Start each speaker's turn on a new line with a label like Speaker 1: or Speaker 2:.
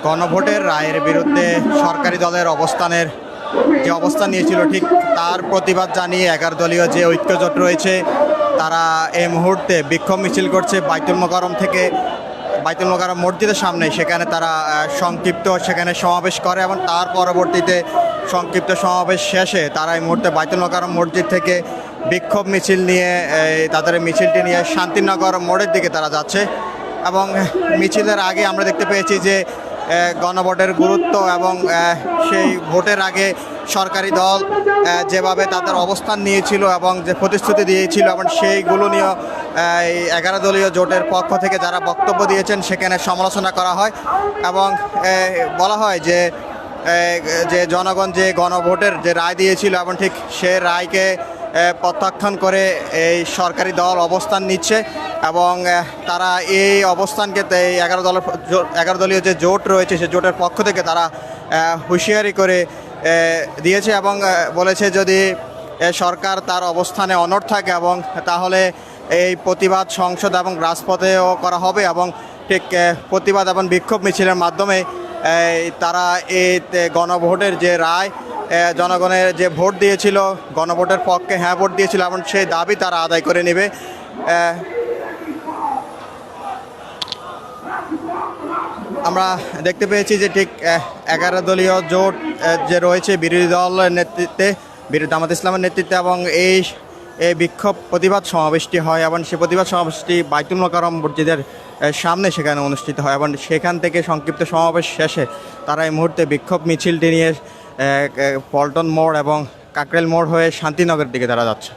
Speaker 1: গণভোটের রায়ের বিরুদ্ধে সরকারি দলের যে অবস্থান নিয়েছিল ঠিক তার প্রতিবাদ জানিয়ে 11 দলীয় যে ঐক্যজোট রয়েছে তারা এই মুহূর্তে বিক্ষোভ মিছিল করছে বাইতুল মোকাররম থেকে। বাইতুল মোকাররম মসজিদের সামনে সেখানে তারা সংক্ষিপ্ত সমাবেশ করে এবং তার পরবর্তীতে সংক্ষিপ্ত সমাবেশ শেষে তারা এই মুহূর্তে বাইতুল মোকাররম মসজিদ থেকে বিক্ষোভ মিছিল নিয়ে তাদের মিছিলটি নিয়ে শান্তিনগর মোড়ের দিকে তারা যাচ্ছে। এবং মিছিলের আগে আমরা দেখতে পেয়েছি যে গণভোটের গুরুত্ব এবং সেই ভোটের আগে সরকারি দল যেভাবে তাদের অবস্থান নিয়েছিল এবং যে প্রতিশ্রুতি দিয়েছিল এবং সেইগুলো নিয়ে এই 11 দলীয় জোটের পক্ষ থেকে যারা বক্তব্য দিয়েছেন সেখানে সমালোচনা করা হয় এবং বলা হয় যে জনগণ যে গণভোটের যে রায় দিয়েছিল এবং ঠিক সে রায়কে প্রত্যাখ্যান করে এই সরকারি দল অবস্থান নিচ্ছে এবং তারা এই অবস্থানকে এই 11 দলীয় যে জোট রয়েছে সে জোটের পক্ষ থেকে তারা হুঁশিয়ারি করে দিয়েছে এবং বলেছে যদি সরকার তার অবস্থানে অনড় থাকে এবং তাহলে এই প্রতিবাদ সংসদ এবং রাজপথেও করা হবে এবং ঠিক প্রতিবাদ এবং বিক্ষোভ মিছিলের মাধ্যমে তারা এই গণভোটের যে রায় জনগণের যে ভোট দিয়েছিল গণভোটের পক্ষে হ্যাঁ ভোট দিয়েছিল এবং সেই দাবি তারা আদায় করে নেবে। আমরা দেখতে পেয়েছি যে ঠিক 11 দলীয় জোট যে রয়েছে বিরোধী দলের নেতৃত্বে জামাত ইসলামের নেতৃত্বে এবং এই বিক্ষোভ প্রতিবাদ সমাবেশটি হয় এবং সেই প্রতিবাদ সমাবেশটি বাইতুল মোকাররম মসজিদের সামনে সেখানে অনুষ্ঠিত হয় এবং সেখান থেকে সংক্ষিপ্ত সমাবেশ শেষে তারা এই মুহূর্তে বিক্ষোভ মিছিলটি নিয়ে পল্টন মোড় এবং কাকরেল মোড় হয়ে শান্তিনগরের দিকে তারা যাচ্ছে।